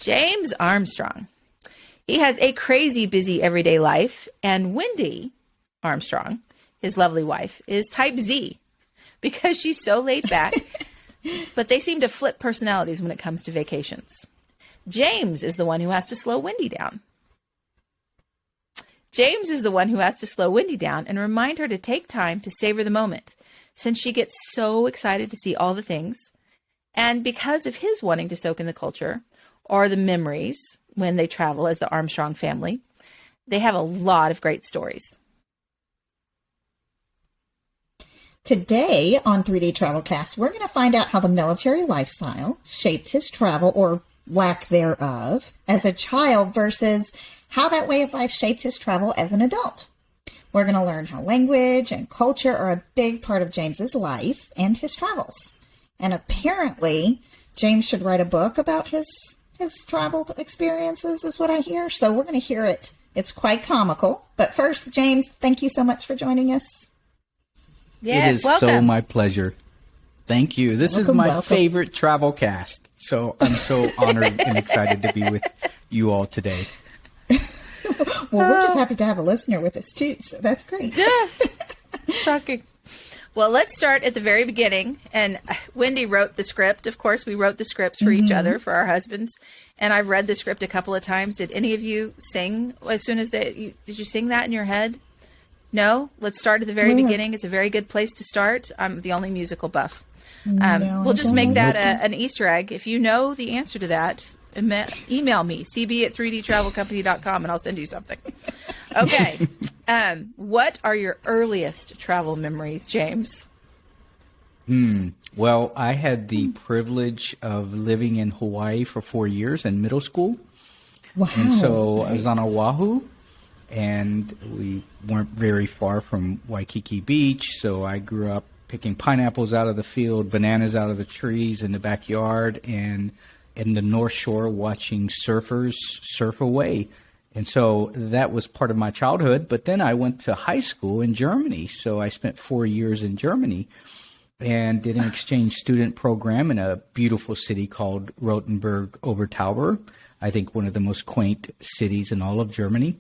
James Armstrong. He has a crazy busy everyday life, and Wendy Armstrong, his lovely wife, is type Z because she's so laid back, but they seem to flip personalities when it comes to vacations. James is the one who has to slow Wendy down. James is the one who has to slow Wendy down and remind her to take time to savor the moment, since she gets so excited to see all the things. And because of his wanting to soak in the culture or the memories when they travel as the Armstrong family, they have a lot of great stories. Today on 3D TravelCast, we're going to find out how the military lifestyle shaped his travel, or lack thereof, as a child versus how that way of life shaped his travel as an adult. We're going to learn how language and culture are a big part of James's life and his travels. And apparently, James should write a book about his travel experiences, is what I hear. So we're going to hear it. It's quite comical. But first, James, thank you so much for joining us. Yes, it is welcome. So my pleasure. Thank you. This is my favorite travel cast. So I'm so honored and excited to be with you all today. Well, we're just happy to have a listener with us too. So that's great. Yeah. Shocking. Well, let's start at the very beginning. And Wendy wrote the script. Of course, we wrote the scripts for each other, for our husbands. And I've read the script a couple of times. Did any of you sing as soon as did you sing that in your head? No? Let's start at the very beginning. It's a very good place to start. I'm the only musical buff. We'll just make that an Easter egg. If you know the answer to that, email me, cb@3dtravelcompany.com, and I'll send you something. Okay. What are your earliest travel memories, James? Well, I had the privilege of living in Hawaii for 4 years in middle school. Wow. And so I was on Oahu, and we weren't very far from Waikiki Beach. So I grew up picking pineapples out of the field, bananas out of the trees in the backyard, and in the North Shore watching surfers surf away. And so that was part of my childhood. But then I went to high school in Germany. So I spent 4 years in Germany and did an exchange student program in a beautiful city called Rothenburg-Obertauber. I think one of the most quaint cities in all of Germany.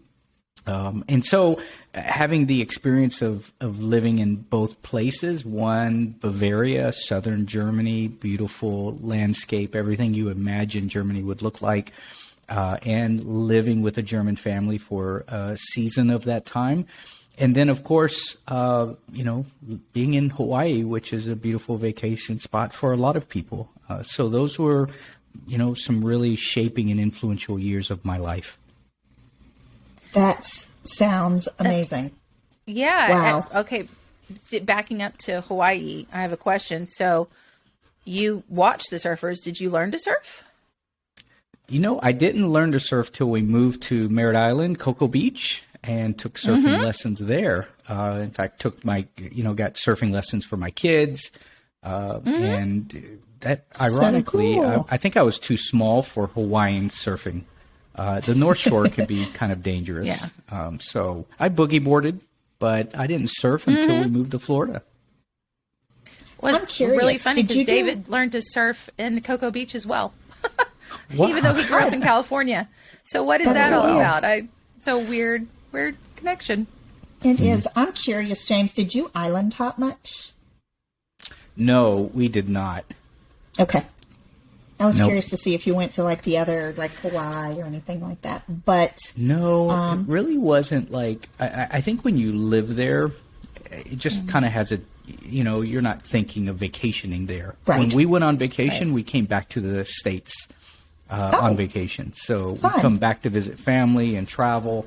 And so having the experience of living in both places, one, Bavaria, southern Germany, beautiful landscape, everything you imagine Germany would look like, and living with a German family for a season of that time. And then, of course, being in Hawaii, which is a beautiful vacation spot for a lot of people. So those were, some really shaping and influential years of my life. That sounds amazing. Yeah. Wow. Okay. Backing up to Hawaii, I have a question. So you watched the surfers. Did you learn to surf? I didn't learn to surf till we moved to Merritt Island, Cocoa Beach, and took surfing lessons there. In fact, got surfing lessons for my kids. And that, ironically, so cool. I think I was too small for Hawaiian surfing. The North Shore could be kind of dangerous. Yeah. So I boogie boarded, but I didn't surf until we moved to Florida. Well, it's really funny because David learned to surf in Cocoa Beach as well, even though he grew up in California. So what is that all about? It's a weird connection. It is. I'm curious, James, did you island hop much? No, we did not. Okay. I was curious to see if you went to the other, Hawaii or anything like that, but... No, it really wasn't I think when you live there, it just kind of has you're not thinking of vacationing there. Right. When we went on vacation, we came back to the States on vacation. So we come back to visit family and travel.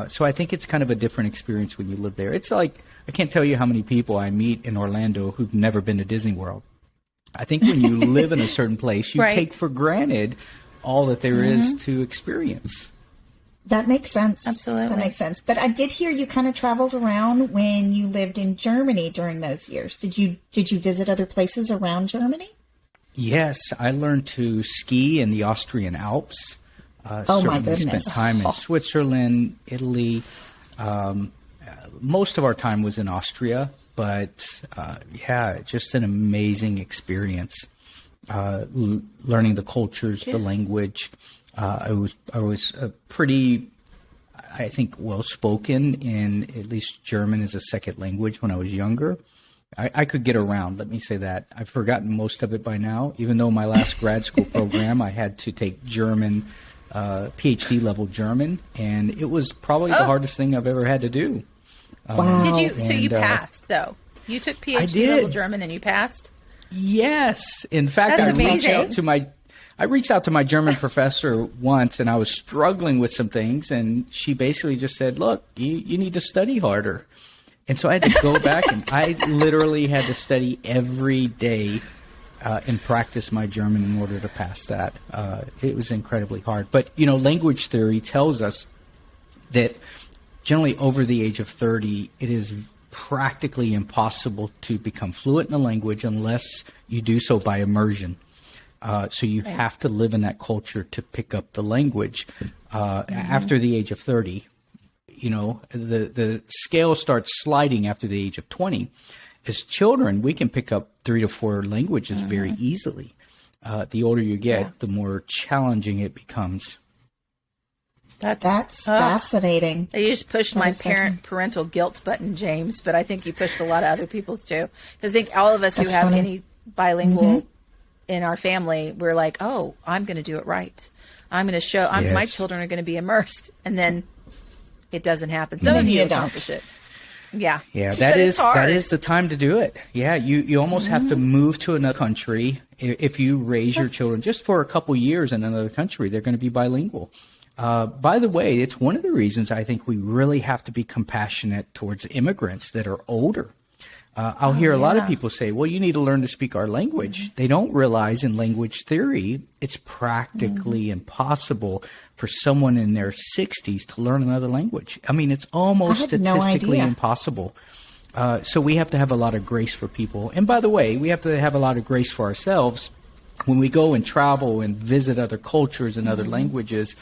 So I think it's kind of a different experience when you live there. It's I can't tell you how many people I meet in Orlando who've never been to Disney World. I think when you live in a certain place, you take for granted all that there is to experience. That makes sense. Absolutely. That makes sense. But I did hear you kind of traveled around when you lived in Germany during those years. Did you visit other places around Germany? Yes, I learned to ski in the Austrian Alps. My goodness. Spent time in Switzerland, Italy. Most of our time was in Austria. But, just an amazing experience. learning the cultures, the language. I was pretty, I think, well spoken in at least German as a second language when I was younger. I could get around, let me say that. I've forgotten most of it by now, even though my last grad school program, I had to take German, PhD level German, and it was probably the hardest thing I've ever had to do. Wow. Did you? So you passed, though. You took PhD level German and you passed. Yes, in fact, That's I reached amazing. out to my German professor once, and I was struggling with some things, and she basically just said, "Look, you need to study harder." And so I had to go back, and I literally had to study every day and practice my German in order to pass that. It was incredibly hard. But, language theory tells us that generally over the age of 30, it is practically impossible to become fluent in a language unless you do so by immersion. So you have to live in that culture to pick up the language. After the age of 30, the scale starts sliding after the age of 20. As children, we can pick up 3 to 4 languages very easily. The older you get, the more challenging it becomes. That's fascinating. You just pushed my parental guilt button, James, but I think you pushed a lot of other people's too. Because I think all of us who have any bilingual in our family, we're like, oh, I'm going to do it right. I'm going to show, my children are going to be immersed. And then it doesn't happen. Some of you accomplish it. Yeah. Yeah, that is the time to do it. Yeah, you almost have to move to another country. If you raise your children just for a couple years in another country, they're going to be bilingual. By the way, it's one of the reasons I think we really have to be compassionate towards immigrants that are older. I'll hear a lot of people say, well, you need to learn to speak our language. They don't realize in language theory, it's practically impossible for someone in their 60s to learn another language. I mean, it's almost statistically impossible. So we have to have a lot of grace for people. And by the way, we have to have a lot of grace for ourselves. When we go and travel and visit other cultures and other languages,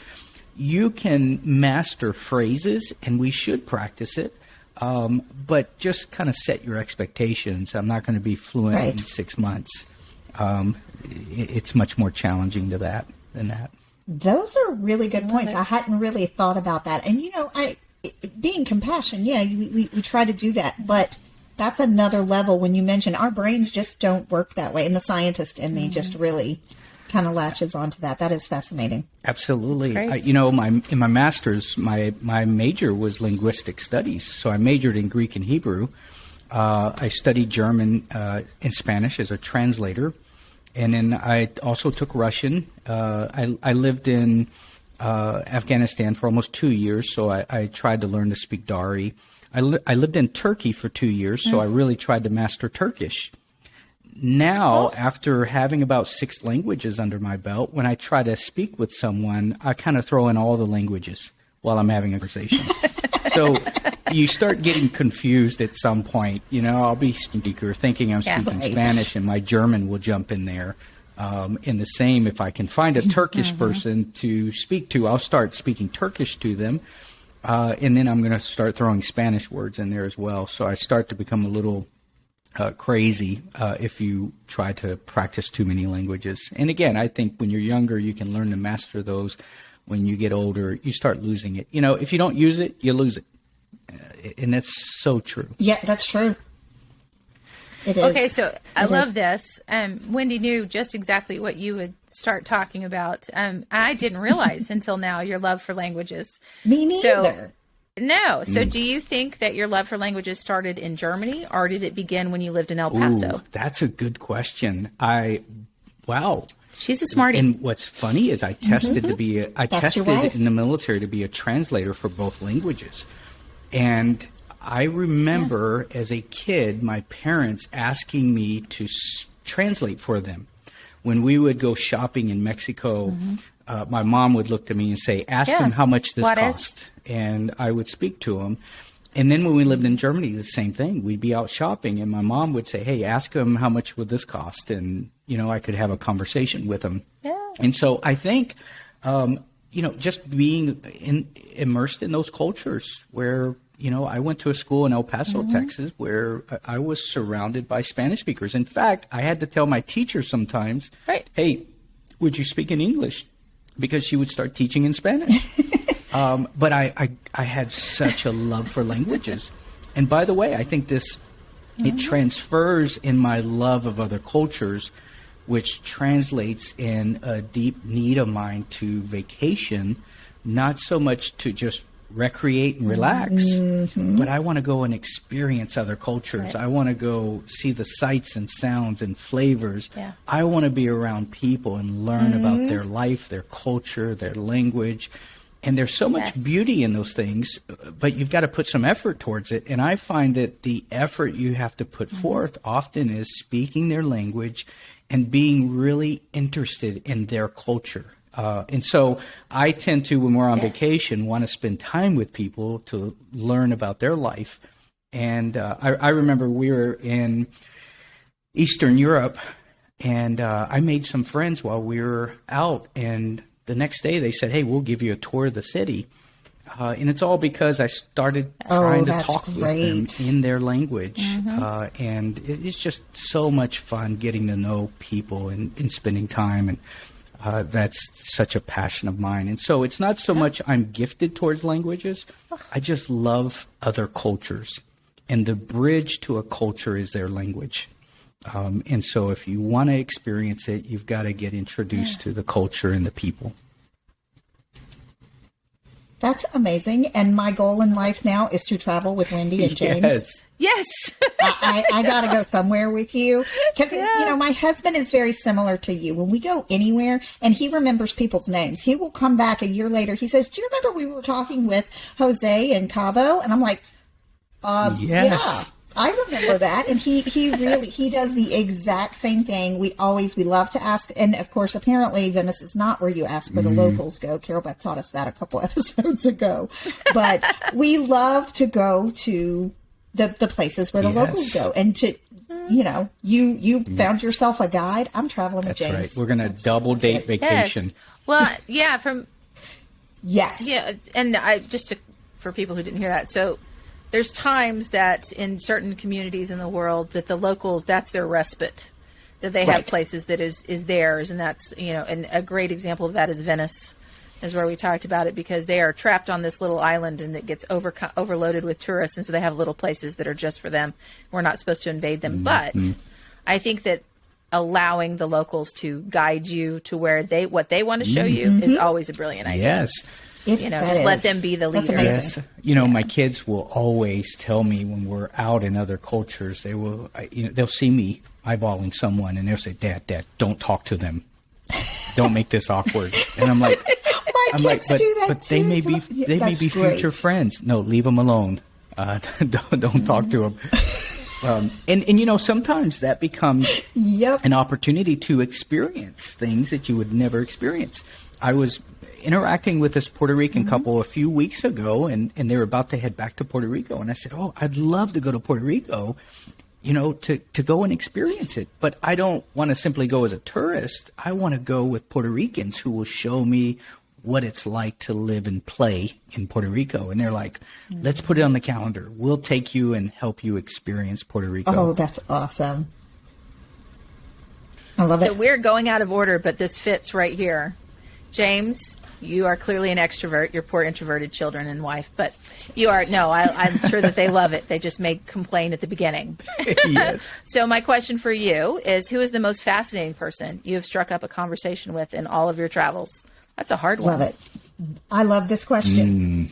you can master phrases, and we should practice it. But just kind of set your expectations. I'm not going to be fluent in 6 months. It's much more challenging than that. Those are really good points. I hadn't really thought about that. And, being compassion, we try to do that. But that's another level when you mention our brains just don't work that way. And the scientist in me just really kind of latches onto that. That is fascinating. Absolutely. In my master's, my major was linguistic studies. So I majored in Greek and Hebrew. I studied German and Spanish as a translator. And then I also took Russian. I lived in Afghanistan for almost 2 years, so I tried to learn to speak Dari. I lived in Turkey for 2 years, so I really tried to master Turkish. Now, after having about 6 languages under my belt, when I try to speak with someone, I kind of throw in all the languages while I'm having a conversation. So you start getting confused at some point. I'll be speaking thinking I'm speaking Spanish, and my German will jump in there. And the same, if I can find a Turkish person to speak to, I'll start speaking Turkish to them. And then I'm going to start throwing Spanish words in there as well. So I start to become a little crazy if you try to practice too many languages. And again, I think when you're younger, you can learn to master those. When you get older, you start losing it. If you don't use it, you lose it. And that's so true. Yeah, that's true. It is. Okay, so I love this. Wendy knew just exactly what you would start talking about. I didn't realize until now your love for languages. Me neither. So do you think that your love for languages started in Germany, or did it begin when you lived in El Paso? Ooh, that's a good question. Wow. She's a smarty. And what's funny is I tested in the military to be a translator for both languages. And I remember as a kid, my parents asking me to translate for them. When we would go shopping in Mexico, my mom would look to me and say, ask him how much this cost. And I would speak to him. And then when we lived in Germany, the same thing. We'd be out shopping, and my mom would say, hey, ask him how much would this cost? And, I could have a conversation with him. Yeah. And so I think, just being immersed in those cultures where I went to a school in El Paso, Texas, where I was surrounded by Spanish speakers. In fact, I had to tell my teacher sometimes, Right. hey, would you speak in English? Because she would start teaching in Spanish. But I had such a love for languages. And by the way, I think it transfers in my love of other cultures, which translates in a deep need of mine to vacation, not so much to just recreate and relax, but I want to go and experience other cultures. Right. I want to go see the sights and sounds and flavors. Yeah. I want to be around people and learn about their life, their culture, their language. And there's so much beauty in those things, but you've got to put some effort towards it. And I find that the effort you have to put forth often is speaking their language and being really interested in their culture. And so I tend to, when we're on vacation, want to spend time with people to learn about their life. And I remember we were in Eastern Europe, and I made some friends while we were out. And the next day they said, hey, we'll give you a tour of the city. And it's all because I started trying to talk with them in their language. And it's just so much fun getting to know people and spending time. And that's such a passion of mine. And so it's not so much I'm gifted towards languages. I just love other cultures. And the bridge to a culture is their language. And so if you want to experience it, you've got to get introduced to the culture and the people. That's amazing. And my goal in life now is to travel with Wendy and James. Yes. I got to go somewhere with you because, my husband is very similar to you. When we go anywhere and he remembers people's names, he will come back a year later. He says, do you remember we were talking with Jose in Cabo? And I'm like, Yes. yeah, I remember that. And he does the exact same thing. We love to ask. And of course, apparently Venice is not where you ask where the locals go. Carol Beth taught us that a couple episodes ago, but we love to go to the places where the locals go, and to, you found yourself a guide. I'm traveling with James. That's right. We're going to double date vacation. Yes. Well, yeah, Yes. Yeah, and for people who didn't hear that, so there's times that in certain communities in the world that the locals, that's their respite, that they have places that is theirs, and that's, and a great example of that is Venice, is where we talked about it, because they are trapped on this little island and it gets overloaded with tourists, and so they have little places that are just for them. We're not supposed to invade them, but I think that allowing the locals to guide you to what they want to show you is always a brilliant idea. Yes. Just let them be the leader. That's amazing. Yes. My kids will always tell me when we're out in other cultures, they'll see me eyeballing someone and they'll say, Dad, don't talk to them. Don't make this awkward. And I'm like, but they may be future friends. No, leave them alone. Don't talk to them. And sometimes that becomes an opportunity to experience things that you would never experience. I was interacting with this Puerto Rican couple a few weeks ago, and they were about to head back to Puerto Rico. And I said, oh, I'd love to go to Puerto Rico, to go and experience it. But I don't want to simply go as a tourist. I want to go with Puerto Ricans who will show me what it's like to live and play in Puerto Rico. And they're like, let's put it on the calendar. We'll take you and help you experience Puerto Rico. Oh, that's awesome. I love it. So we're going out of order, but this fits right here. James, you are clearly an extrovert. Your poor introverted children and wife, but you are, I'm sure that they love it. They just may complain at the beginning. Yes. So my question for you is, who is the most fascinating person you have struck up a conversation with in all of your travels? That's a hard one. Love it. I love this question.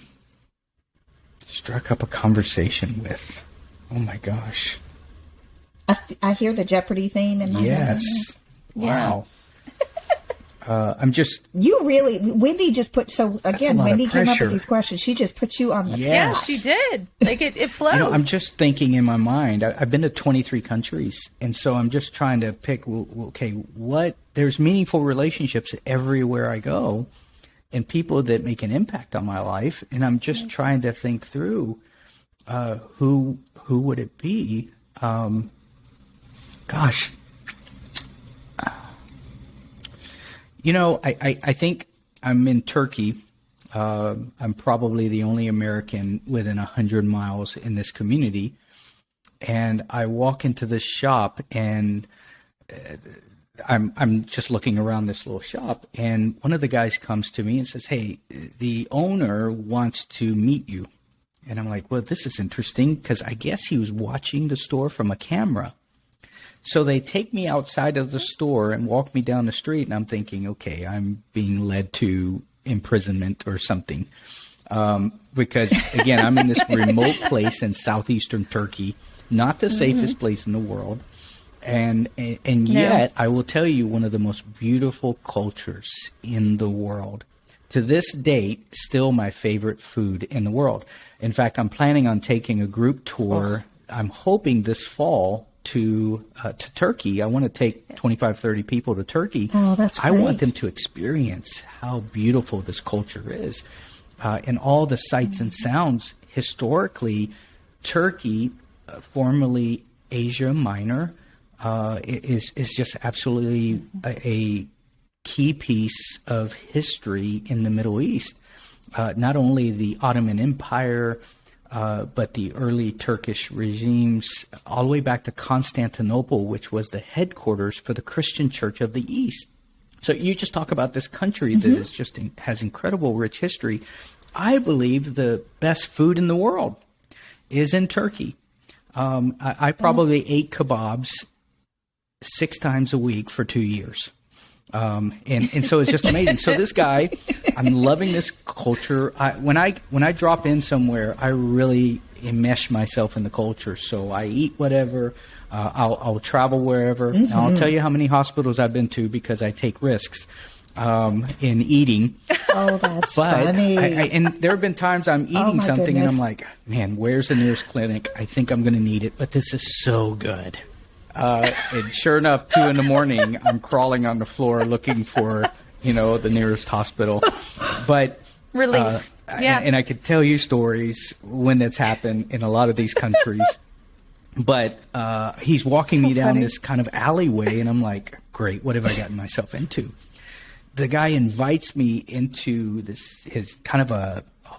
Struck up a conversation with. Oh my gosh. I hear the Jeopardy theme in my head. Yes. Wow. I'm just. Wendy just put, so again, Wendy came up with these questions. She just put you on the spot. Yeah, she did. Like it flows. I'm just thinking in my mind, I've been to 23 countries. And so I'm just trying to pick, there's meaningful relationships everywhere I go and people that make an impact on my life. And I'm just trying to think through, who would it be? Gosh. I think I'm in Turkey I'm probably the only American within 100 miles in this community. And I walk into this shop, and I'm just looking around this little shop, and one of the guys comes to me and says, "Hey, the owner wants to meet you." And I'm like, well, this is interesting, because I guess he was watching the store from a camera. So they take me outside of the store and walk me down the street, and I'm thinking, okay, I'm being led to imprisonment or something. Because, again, I'm in this remote place in southeastern Turkey, not the safest place in the world. And yet, I will tell you, one of the most beautiful cultures in the world. To this date, still my favorite food in the world. In fact, I'm planning on taking a group tour. I'm hoping this fall to Turkey. I want to take 25, 30 people to Turkey. Oh, that's great. I want them to experience how beautiful this culture is. And all the sights and sounds. Historically, Turkey, formerly Asia Minor, is just absolutely a key piece of history in the Middle East. Not only the Ottoman Empire, but the early Turkish regimes, all the way back to Constantinople, which was the headquarters for the Christian Church of the East. So you just talk about this country that is just has incredible rich history. I believe the best food in the world is in Turkey. I probably ate kebabs 6 times a week for 2 years. And so it's just amazing. So this guy, I'm loving this culture. When I drop in somewhere, I really enmesh myself in the culture. So I eat whatever. I'll travel wherever. And I'll tell you how many hospitals I've been to because I take risks in eating. Oh, that's funny. And there have been times I'm eating something goodness. and I'm like, man, where's the nearest clinic? I think I'm going to need it, but this is so good. And sure enough, 2 a.m, I'm crawling on the floor looking for, the nearest hospital. But Relief. Yeah. And I could tell you stories when that's happened in a lot of these countries. But he's walking me down this kind of alleyway, and I'm like, great, what have I gotten myself into? The guy invites me into his kind of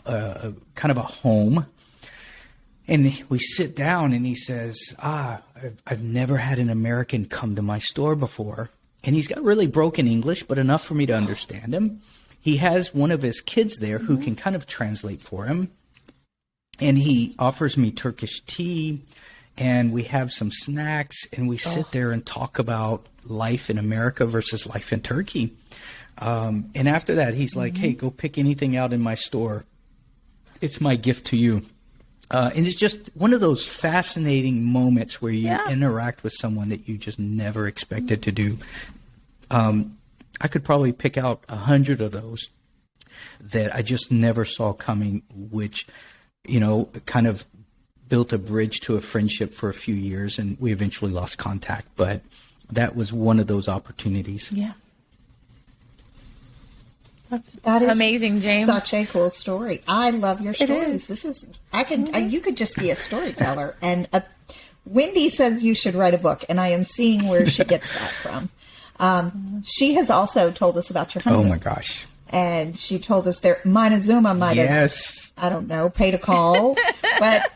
a home. And we sit down, and he says, I've never had an American come to my store before. And he's got really broken English, but enough for me to understand him. He has one of his kids there who can kind of translate for him. And he offers me Turkish tea, and we have some snacks, and we sit there and talk about life in America versus life in Turkey. And after that, he's like, hey, go pick anything out in my store. It's my gift to you. And it's just one of those fascinating moments where you interact with someone that you just never expected to do. I could probably pick out 100 of those that I just never saw coming, which, kind of built a bridge to a friendship for a few years, and we eventually lost contact. But that was one of those opportunities. Yeah. That is amazing, James. Such a cool story. I love your stories. This is you could just be a storyteller. And Wendy says you should write a book, and I am seeing where she gets that from. She has also told us about your honeymoon. Oh my gosh! And she told us there Montezuma might have, I don't know, paid a call, but.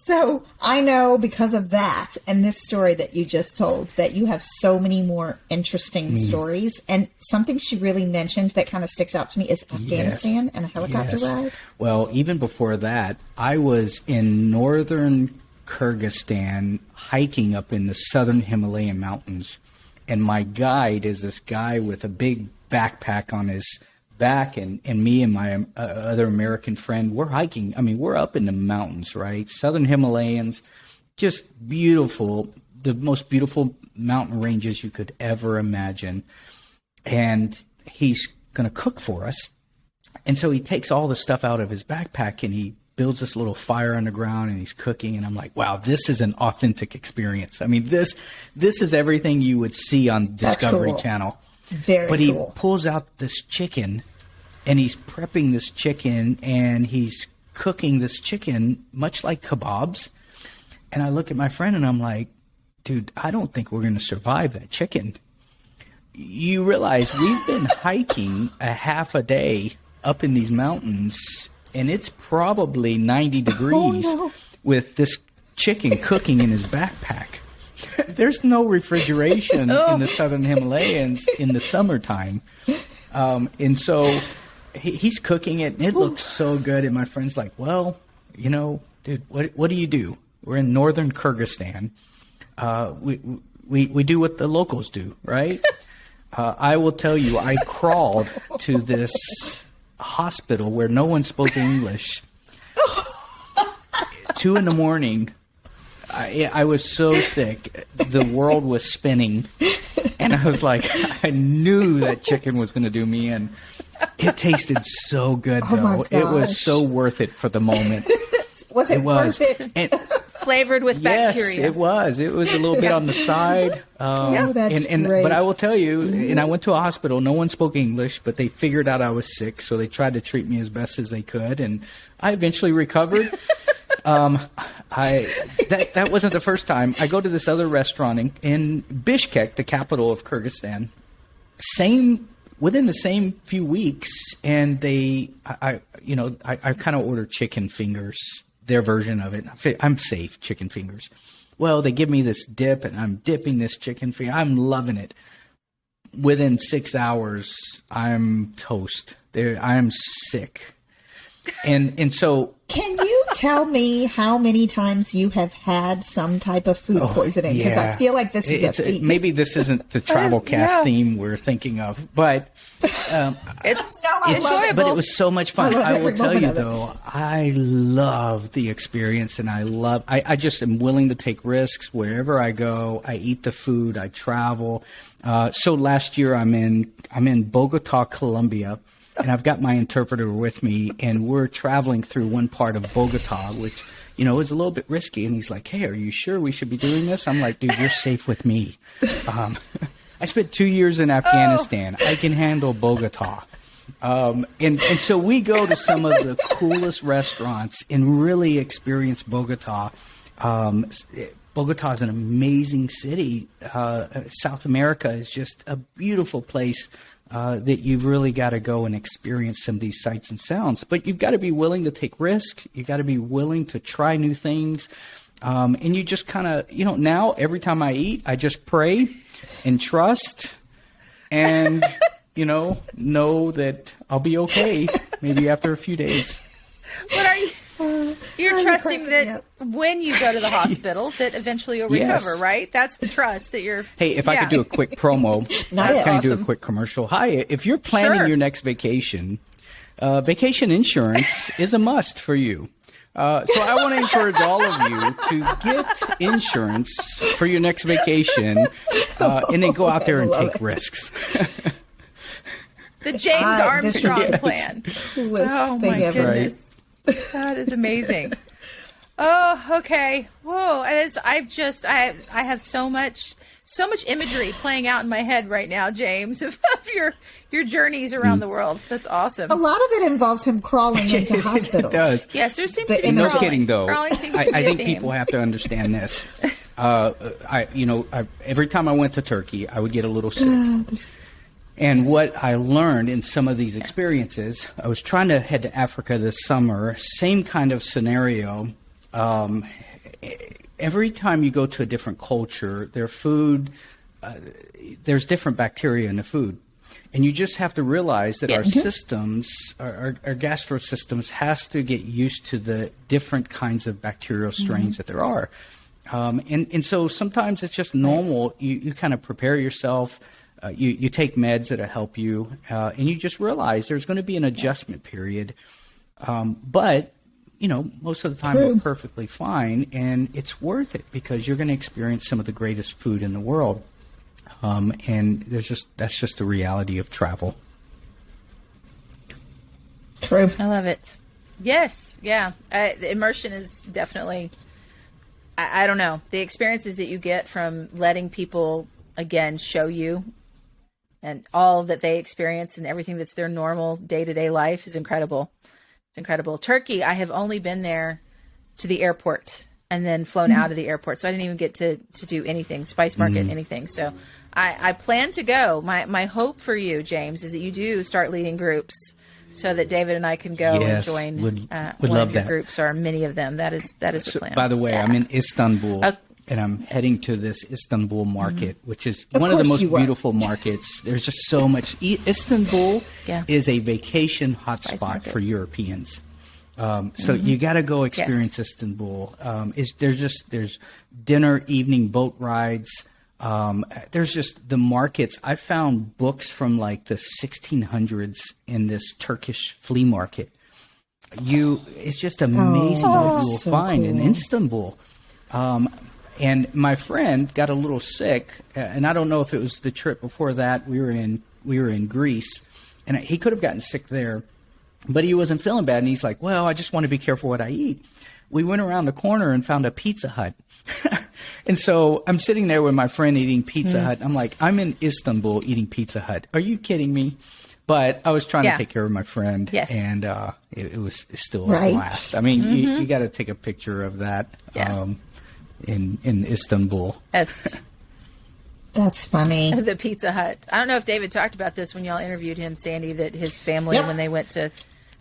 So I know because of that and this story that you just told that you have so many more interesting stories. And something she really mentioned that kind of sticks out to me is Afghanistan and a helicopter ride. Well, even before that, I was in northern Kyrgyzstan hiking up in the southern Himalayan mountains. And my guide is this guy with a big backpack on his back, and me and my other American friend, we're hiking. I mean, we're up in the mountains, right? Southern Himalayas, just beautiful, the most beautiful mountain ranges you could ever imagine. And he's going to cook for us. And so he takes all the stuff out of his backpack and he builds this little fire on the ground and he's cooking. And I'm like, wow, this is an authentic experience. I mean, this is everything you would see on Discovery Channel. Very but cool. He pulls out this chicken and he's prepping this chicken and he's cooking this chicken much like kebabs. And I look at my friend and I'm like, dude, I don't think we're going to survive that chicken. You realize we've been hiking a half a day up in these mountains, and it's probably 90 degrees with this chicken cooking in his backpack. There's no refrigeration in the southern Himalayas in the summertime. And so he's cooking it, and it looks so good. And my friend's like, well, you know, dude, what do you do? We're in northern Kyrgyzstan. We do what the locals do, right? I will tell you, I crawled to this hospital where no one spoke English. 2 a.m. I was so sick. The world was spinning. And I was like, I knew that chicken was going to do me in. It tasted so good, though. It was so worth it for the moment. Was it worth it? And, flavored with bacteria. Yes, it was. It was a little bit on the side. That's great. But I will tell you, and I went to a hospital. No one spoke English, but they figured out I was sick, so they tried to treat me as best as they could, and I eventually recovered. That wasn't the first time. I go to this other restaurant in Bishkek, the capital of Kyrgyzstan. Within the same few weeks, and I kind of ordered chicken fingers, their version of it. I'm safe, chicken fingers. Well, they give me this dip, and I'm dipping this chicken finger. I'm loving it. Within 6 hours, I'm toast. I am sick. And so, can you tell me how many times you have had some type of food poisoning? Because I feel like this is a theme. Maybe this isn't the TravelCast theme we're thinking of, but it's enjoyable. But it was so much fun. I will tell you, though, I love the experience, and I just am willing to take risks wherever I go. I eat the food. I travel. So last year, I'm in Bogota, Colombia. And I've got my interpreter with me, and we're traveling through one part of Bogota, which, you know, is a little bit risky. And he's like, hey, are you sure we should be doing this? I'm like, dude, you're safe with me. I spent 2 years in Afghanistan. I can handle Bogota. And so we go to some of the coolest restaurants and really experience Bogota. Bogota is an amazing city. South America is just a beautiful place. That you've really got to go and experience some of these sights and sounds. But you've got to be willing to take risks. You've got to be willing to try new things. And you just kind of, you know, now every time I eat, I just pray and trust and, you know that I'll be okay maybe after a few days. What are you? You're trusting that when you go to the hospital, that eventually you'll recover, right? That's the trust that you're. Hey, if I could do a quick promo, can I do a quick commercial? Hi, if you're planning your next vacation, vacation insurance is a must for you. So I want to encourage all of you to get insurance for your next vacation, and then go out there and take risks. The James Armstrong plan. Oh my goodness. Right. That is amazing. Oh, okay. Whoa. I have so much imagery playing out in my head right now, James, of your journeys around the world. That's awesome. A lot of it involves him crawling into hospitals. It does. Yes, there seems to be no crawling. Kidding though. Crawling seems to be I think a theme. people have to understand this. Every time I went to Turkey, I would get a little sick. And what I learned in some of these experiences, I was trying to head to Africa this summer, same kind of scenario. Every time you go to a different culture, their food, there's different bacteria in the food. And you just have to realize that our systems, our gastro systems, has to get used to the different kinds of bacterial strains that there are. And so sometimes it's just normal. You kind of prepare yourself. You take meds that'll help you, and you just realize there's going to be an adjustment period. But, you know, most of the time we're perfectly fine, and it's worth it because you're going to experience some of the greatest food in the world. And that's just the reality of travel. True. I love it. Yes. Yeah. The immersion is definitely, I don't know, the experiences that you get from letting people, again, show you and all that they experience and everything that's their normal day-to-day life is incredible. It's incredible. Turkey, I have only been there to the airport and then flown out of the airport. So I didn't even get to do anything, Spice Market, anything. So I plan to go. My hope for you, James, is that you do start leading groups so that David and I can go Yes, and join would one love of your that. groups or many of them. That is the So, plan. by the way, Yeah. I'm in Istanbul, Oh. and I'm heading to this Istanbul market, which is Of one of the course most you are. beautiful markets. There's just so much. Istanbul Yeah. is a vacation Spice hotspot market. for Europeans. So you got to go experience Istanbul. There's dinner, evening boat rides. There's just the markets. I found books from like the 1600s in this Turkish flea market. It's just amazing what you will so find in cool. Istanbul. And my friend got a little sick, and I don't know if it was the trip before that. We were in Greece, and he could have gotten sick there, but he wasn't feeling bad. And he's like, "Well, I just want to be careful what I eat." We went around the corner and found a Pizza Hut. And so I'm sitting there with my friend eating Pizza Hut. I'm like, I'm in Istanbul eating Pizza Hut. Are you kidding me? But I was trying Yeah. to take care of my friend, Yes. and it was still Right. a blast. I mean, you got to take a picture of that Yeah. in Istanbul. Yes. That's funny. The Pizza Hut. I don't know if David talked about this when y'all interviewed him, Sandy, that his family, Yep. when they went to,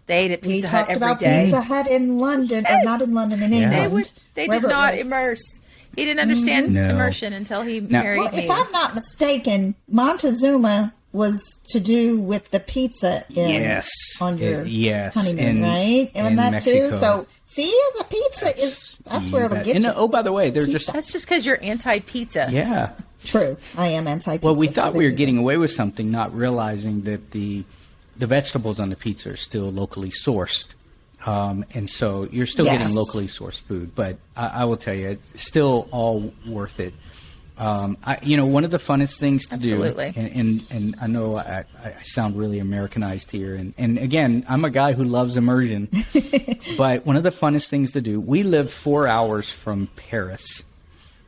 they ate at We Pizza Hut talked every about day. Pizza Hut in London, or not in London, in England. They did wherever it not was. immerse. He didn't understand No. immersion until he married Well, me. if I'm not mistaken, Montezuma was to do with the pizza on your yes, honeymoon, right? And in that Mexico. too. So see, the pizza that's where it'll get And, you. oh, by the way, they're just That's just because you're anti-pizza. yeah. True, I am anti-pizza. Well, we so thought there we were you go. getting away with something, not realizing that the vegetables on the pizza are still locally sourced. And so you're still Yes. getting locally sourced food, but I will tell you, it's still all worth it. One of the funnest things to Absolutely. do, and I know I sound really Americanized here, and again, I'm a guy who loves immersion, but one of the funnest things to do, we live 4 hours from Paris.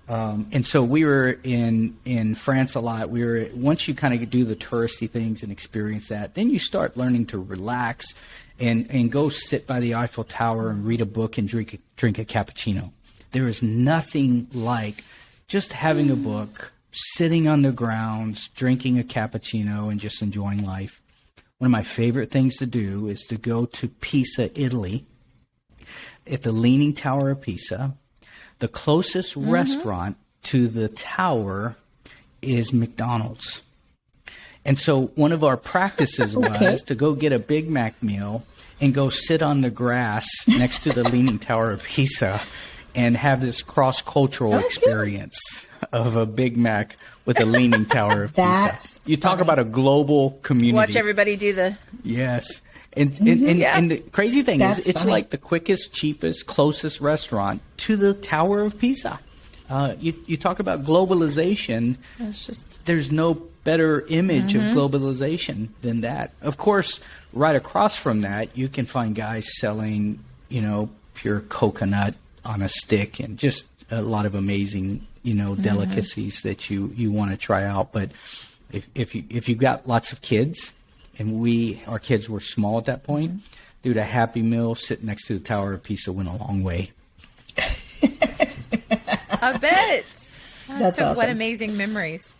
And so we were in France a lot. Once you kind of do the touristy things and experience that, then you start learning to relax and go sit by the Eiffel Tower and read a book and drink a cappuccino. There is nothing like just having a book, sitting on the grounds, drinking a cappuccino, and just enjoying life. One of my favorite things to do is to go to Pisa, Italy, at the Leaning Tower of Pisa. The closest restaurant to the tower is McDonald's. And so one of our practices was to go get a Big Mac meal and go sit on the grass next to the Leaning Tower of Pisa and have this cross-cultural experience of a Big Mac with a Leaning Tower of That's Pisa. You talk funny. about a global community. Watch everybody do the. Yes. And Yeah. and the crazy thing That's is, it's funny. like the quickest, cheapest, closest restaurant to the Tower of Pisa. You talk about globalization. It's just. There's no better image of globalization than that. Of course, right across from that, you can find guys selling, pure coconut on a stick and just a lot of amazing, delicacies that you want to try out. But if you've got lots of kids, and our kids were small at that point, dude, a Happy Meal sitting next to the Tower of Pisa went a long way. I bet. That's So what awesome. amazing memories.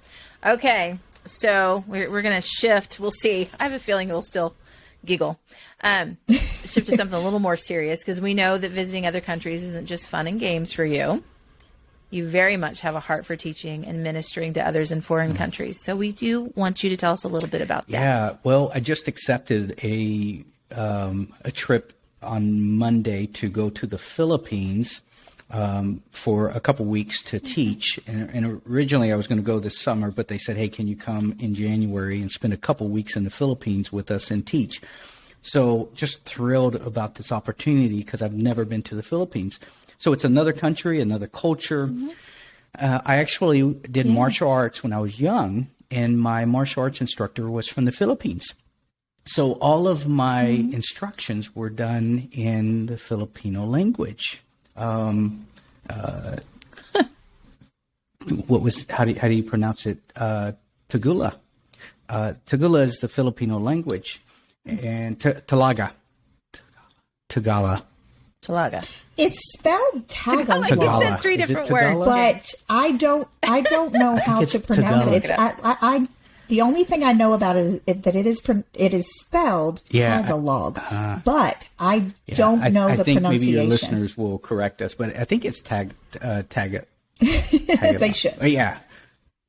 Okay, so we're going to shift. We'll see. I have a feeling it'll still giggle. Shift to something a little more serious, because we know that visiting other countries isn't just fun and games for you. You very much have a heart for teaching and ministering to others in foreign countries. So we do want you to tell us a little bit about that. Yeah, well, I just accepted a trip on Monday to go to the Philippines for a couple weeks to teach. And originally I was going to go this summer, but they said, hey, can you come in January and spend a couple weeks in the Philippines with us and teach? So just thrilled about this opportunity because I've never been to the Philippines. So it's another country, another culture. I actually did martial arts when I was young, and my martial arts instructor was from the Philippines. So all of my instructions were done in the Filipino language. How do you pronounce it? Tagula. Tagula is the Filipino language, and Tagalog. Talaga. It's spelled Tagalog, You said three Is it different Tagalog? words. but I don't know how it's to pronounce Tagalog. it. It's, I The only thing I know about that it is spelled Tagalog, but I don't know I the think pronunciation. maybe your listeners will correct us, but I think it's Tagalog. They should. Yeah.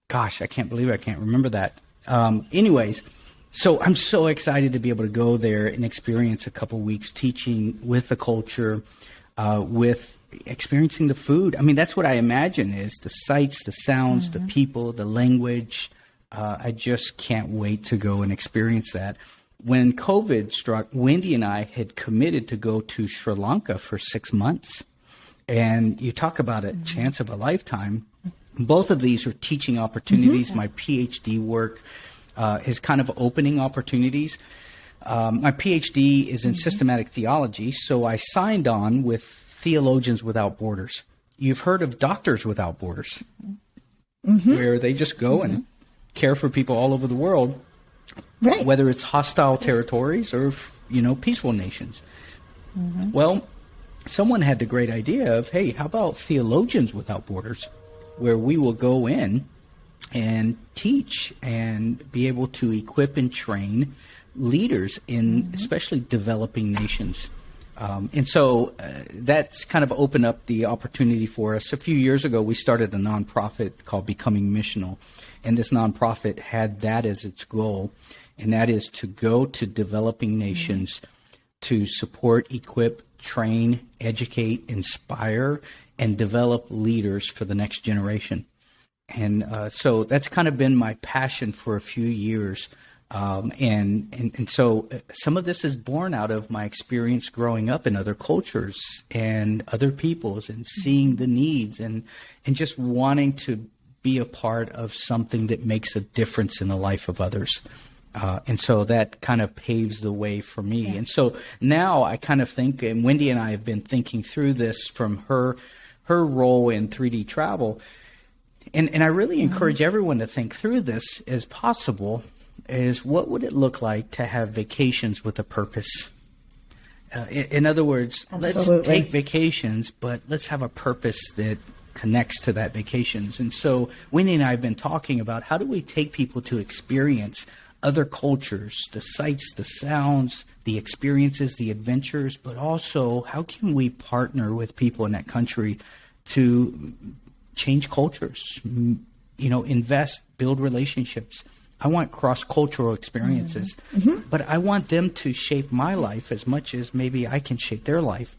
Gosh, I can't believe I can't remember that. Anyways, so I'm so excited to be able to go there and experience a couple weeks teaching with the culture, with experiencing the food. I mean, that's what I imagine is the sights, the sounds, the people, the language. I just can't wait to go and experience that. When COVID struck, Wendy and I had committed to go to Sri Lanka for 6 months. And you talk about a chance of a lifetime. Both of these are teaching opportunities. My PhD work is kind of opening opportunities. My PhD is in systematic theology, so I signed on with Theologians Without Borders. You've heard of Doctors Without Borders, where they just go and care for people all over the world, whether it's hostile territories or, peaceful nations. Well, someone had the great idea of, hey, how about Theologians Without Borders, where we will go in and teach and be able to equip and train leaders in especially developing nations. And so that's kind of opened up the opportunity for us. A few years ago, we started a nonprofit called Becoming Missional. And this nonprofit had that as its goal, and that is to go to developing nations to support, equip, train, educate, inspire, and develop leaders for the next generation. And so that's kind of been my passion for a few years. And so some of this is born out of my experience growing up in other cultures and other peoples and seeing the needs and just wanting to be a part of something that makes a difference in the life of others. And so that kind of paves the way for me. And so now I kind of think, and Wendy and I have been thinking through this from her role in 3D travel. And I really encourage everyone to think through this as possible, is what would it look like to have vacations with a purpose? In other words, let's take vacations, but let's have a purpose that connects to that vacations. And so Wendy and I have been talking about how do we take people to experience other cultures, the sights, the sounds, the experiences, the adventures, but also how can we partner with people in that country to change cultures, invest, build relationships. I want cross-cultural experiences, but I want them to shape my life as much as maybe I can shape their life.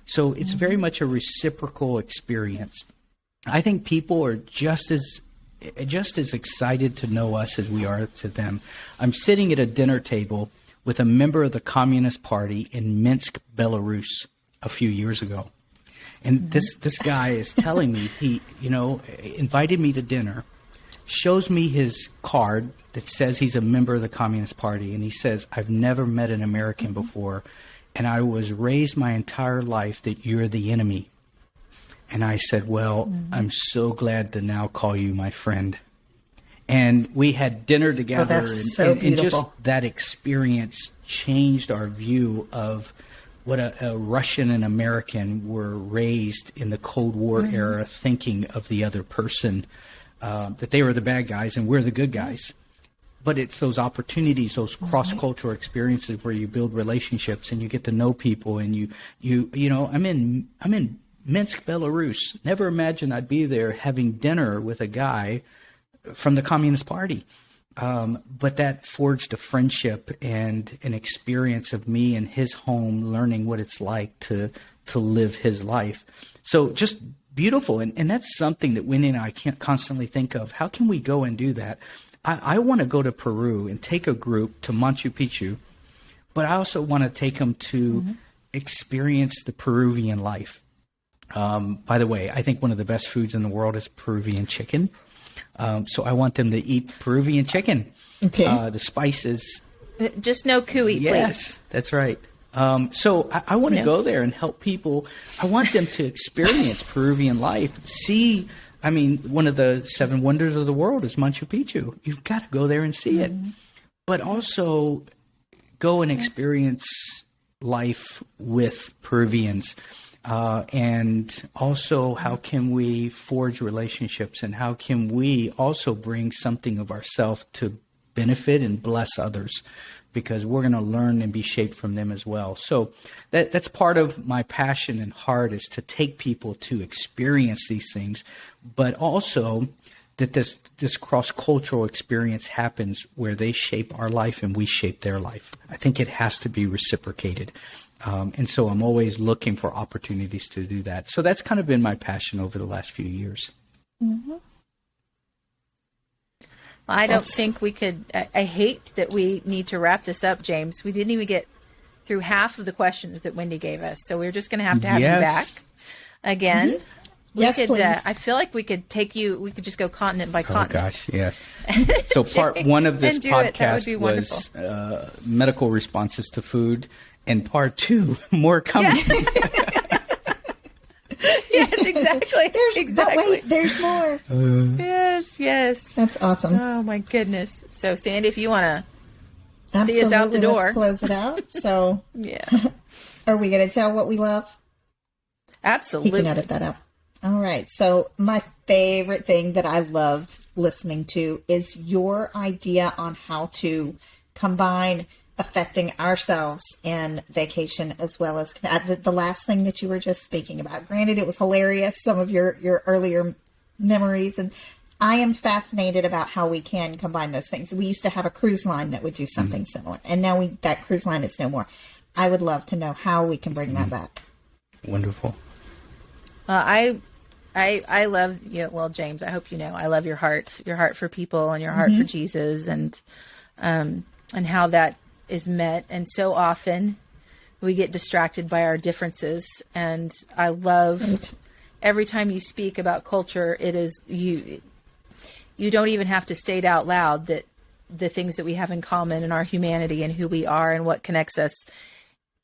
So it's very much a reciprocal experience. I think people are just as excited to know us as we are to them. I'm sitting at a dinner table with a member of the Communist Party in Minsk, Belarus, a few years ago. And this guy is telling me, he invited me to dinner, shows me his card that says he's a member of the Communist Party, and he says, I've never met an American before, and I was raised my entire life that you're the enemy. And I said, well, I'm so glad to now call you my friend. And we had dinner together, and just that experience changed our view of what a Russian and American were raised in the Cold War era, thinking of the other person, that they were the bad guys and we're the good guys. But it's those opportunities, those cross-cultural experiences where you build relationships and you get to know people. And I'm in Minsk, Belarus. Never imagined I'd be there having dinner with a guy from the Communist Party. But that forged a friendship and an experience of me in his home, learning what it's like to live his life. So just beautiful. And that's something that Wendy and I can't constantly think of. How can we go and do that? I want to go to Peru and take a group to Machu Picchu, but I also want to take them to experience the Peruvian life. By the way, I think one of the best foods in the world is Peruvian chicken. So I want them to eat Peruvian chicken. Okay. The spices. Just no cuy, please. Yes, that's right. So I want to go there and help people. I want them to experience Peruvian life. See, one of the 7 wonders of the world is Machu Picchu. You've got to go there and see it. But also go and experience life with Peruvians. And also, how can we forge relationships, and how can we also bring something of ourselves to benefit and bless others, because we're going to learn and be shaped from them as well. So that's part of my passion and heart, is to take people to experience these things, but also that this cross-cultural experience happens where they shape our life and we shape their life. I think it has to be reciprocated. And so I'm always looking for opportunities to do that. So that's kind of been my passion over the last few years. Mm-hmm. I don't think we could. I hate that we need to wrap this up, James. We didn't even get through half of the questions that Wendy gave us, so we're just going to have you back again. Mm-hmm. Yes, please. I feel like we could take you. We could just go continent by continent. Oh gosh, yes. So part one of this podcast was medical responses to food, and part two, more coming. Yeah. Yes, exactly. But wait, there's more. Yes. That's awesome. Oh my goodness. So Sandy, if you want to see us out the door, let's close it out. So yeah. Are we going to tell what we love? Absolutely. You can edit that out. All right. So my favorite thing that I loved listening to is your idea on how to combine affecting ourselves in vacation as well as the last thing that you were just speaking about. Granted, it was hilarious, some of your earlier memories, and I am fascinated about how we can combine those things. We used to have a cruise line that would do something similar, and now that cruise line is no more. I would love to know how we can bring that back. Wonderful. I love you. Well, James, I hope you know I love your heart for people and your heart for Jesus, and how that is met. And so often we get distracted by our differences. And I love every time you speak about culture, it is you don't even have to state out loud that the things that we have in common in our humanity and who we are and what connects us,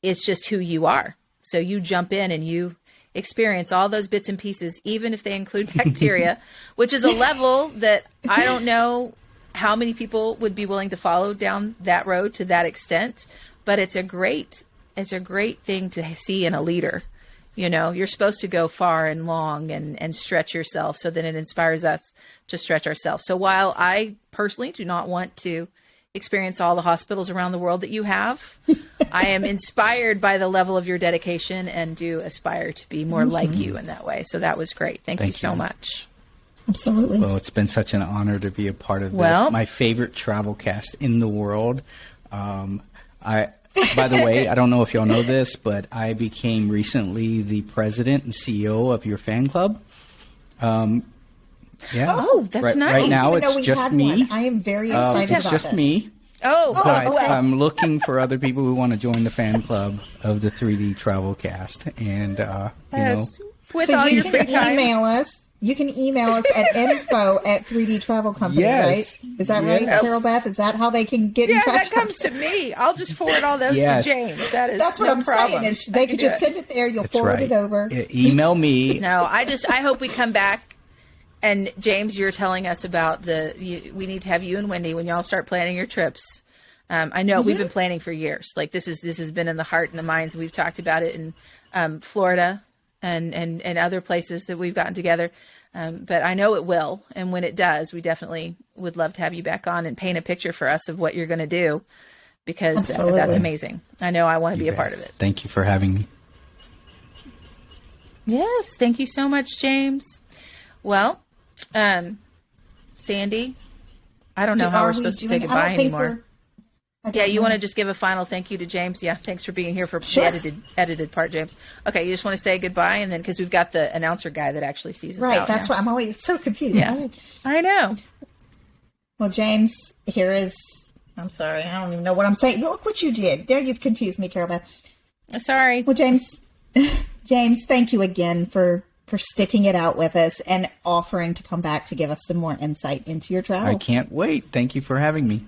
it's just who you are. So you jump in and you experience all those bits and pieces, even if they include bacteria, which is a level that I don't know how many people would be willing to follow down that road to that extent, but it's a great thing to see in a leader. You know, you're supposed to go far and long and stretch yourself so that it inspires us to stretch ourselves. So while I personally do not want to experience all the hospitals around the world that you have, I am inspired by the level of your dedication and do aspire to be more like you in that way. So that was great. Thank you so much. Absolutely. Well, it's been such an honor to be a part of this. My favorite TravelCast in the world. By the way, I don't know if y'all know this, but I became recently the president and CEO of your fan club. Oh, that's nice. Right now, it's just me. I am very excited about this. It's just me. I'm looking for other people who want to join the fan club of the 3D TravelCast. And, with all your free time. You can email us at info@3D Travel Company, right? Is that right, Carol Beth? Is that how they can get in touch? Yeah, that comes to me. I'll just forward all those to James. That's what I'm saying. Is they could just send it there. You'll forward it over. Email me. No, I hope we come back. And James, you're telling us about we need to have you and Wendy when y'all start planning your trips. I know we've been planning for years. Like this has been in the heart and the minds. We've talked about it in Florida and other places that we've gotten together. But I know it will. And when it does, we definitely would love to have you back on and paint a picture for us of what you're going to do, because that's amazing. I know I want to be a part of it. Thank you for having me. Yes. Thank you so much, James. Well, Sandy, I don't know how we're supposed to say goodbye anymore. Yeah, you want to just give a final thank you to James? Yeah, thanks for being here for the edited part, James. Okay, you just want to say goodbye, and then because we've got the announcer guy that actually sees us out. Right, that's why I'm always so confused. Yeah, I know. Well, James, here is. I'm sorry, I don't even know what I'm saying. Look what you did. There, you've confused me, Carol Beth. Sorry. Well, James, thank you again for sticking it out with us and offering to come back to give us some more insight into your travels. I can't wait. Thank you for having me.